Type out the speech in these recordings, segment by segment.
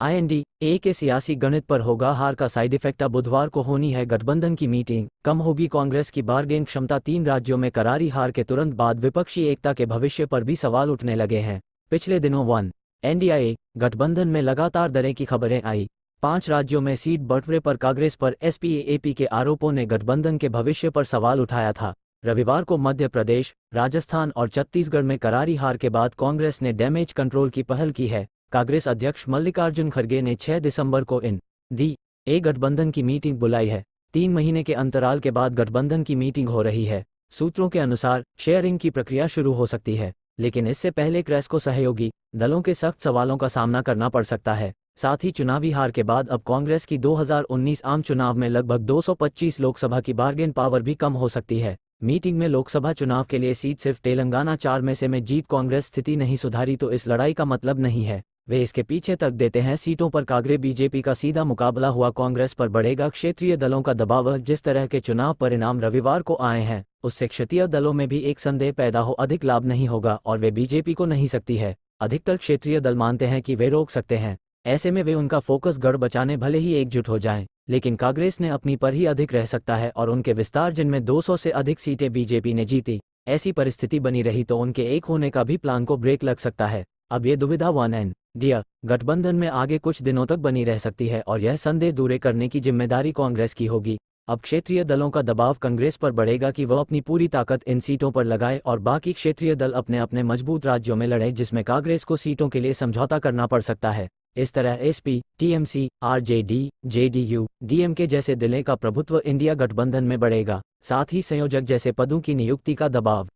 IND-A के सियासी गणित पर होगा हार का साइड इफेक्ट। अब बुधवार को होनी है गठबंधन की मीटिंग, कम होगी कांग्रेस की बार्गेन क्षमता। 3 राज्यों में करारी हार के तुरंत बाद विपक्षी एकता के भविष्य पर भी सवाल उठने लगे हैं। पिछले दिनों NDA गठबंधन में लगातार दरें की खबरें आई। 5 राज्यों में सीट बंटवारे पर कांग्रेस पर SPAP के आरोपों ने गठबंधन के भविष्य पर सवाल उठाया था। रविवार को मध्य प्रदेश, राजस्थान और छत्तीसगढ़ में करारी हार के बाद कांग्रेस ने डैमेज कंट्रोल की पहल की है। कांग्रेस अध्यक्ष मल्लिकार्जुन खड़गे ने 6 दिसंबर को NDA गठबंधन की मीटिंग बुलाई है। 3 महीने के अंतराल के बाद गठबंधन की मीटिंग हो रही है। सूत्रों के अनुसार शेयरिंग की प्रक्रिया शुरू हो सकती है, लेकिन इससे पहले कांग्रेस को सहयोगी दलों के सख्त सवालों का सामना करना पड़ सकता है। साथ ही चुनावी हार के बाद अब कांग्रेस की 2019 आम चुनाव में लगभग 225 लोकसभा की बार्गेन पावर भी कम हो सकती है। मीटिंग में लोकसभा चुनाव के लिए सीट सिर्फ तेलंगाना 4 में से में जीत कांग्रेस स्थिति नहीं सुधारी तो इस लड़ाई का मतलब नहीं है। वे इसके पीछे तर्क देते हैं सीटों पर कांग्रेस बीजेपी का सीधा मुकाबला हुआ कांग्रेस पर बढ़ेगा क्षेत्रीय दलों का दबाव। जिस तरह के चुनाव परिणाम रविवार को आए हैं उससे क्षेत्रीय दलों में भी एक संदेह पैदा हो, अधिक लाभ नहीं होगा और वे बीजेपी को नहीं सकती है। अधिकतर क्षेत्रीय दल मानते हैं कि वे रोक सकते हैं। ऐसे में वे उनका फोकस गढ़ बचाने भले ही एकजुट हो जाएं, लेकिन कांग्रेस ने अपनी पर ही अधिक रह सकता है और उनके विस्तार जिनमें 200 से अधिक सीटें बीजेपी ने जीती। ऐसी परिस्थिति बनी रही तो उनके एक होने का भी प्लान को ब्रेक लग सकता है। अब ये दुविधा NDA गठबंधन में आगे कुछ दिनों तक बनी रह सकती है और यह संदेह दूर करने की जिम्मेदारी कांग्रेस की होगी। अब क्षेत्रीय दलों का दबाव कांग्रेस पर बढ़ेगा कि वह अपनी पूरी ताकत इन सीटों पर लगाए और बाकी क्षेत्रीय दल अपने अपने मजबूत राज्यों में लड़े जिसमें कांग्रेस को सीटों के लिए समझौता करना पड़ सकता है। इस तरह SP, TMC, RJD, JDU, DMK जैसे दलों का प्रभुत्व इंडिया गठबंधन में बढ़ेगा। साथ ही संयोजक जैसे पदों की नियुक्ति का दबाव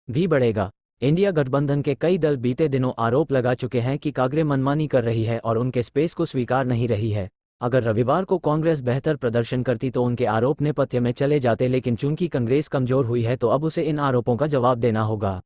भी बढ़ेगा। इंडिया गठबंधन के कई दल बीते दिनों आरोप लगा चुके हैं कि कांग्रेस मनमानी कर रही है और उनके स्पेस को स्वीकार नहीं रही है। अगर रविवार को कांग्रेस बेहतर प्रदर्शन करती तो उनके आरोप नेपथ्य में चले जाते, लेकिन चूंकि कांग्रेस कमजोर हुई है तो अब उसे इन आरोपों का जवाब देना होगा।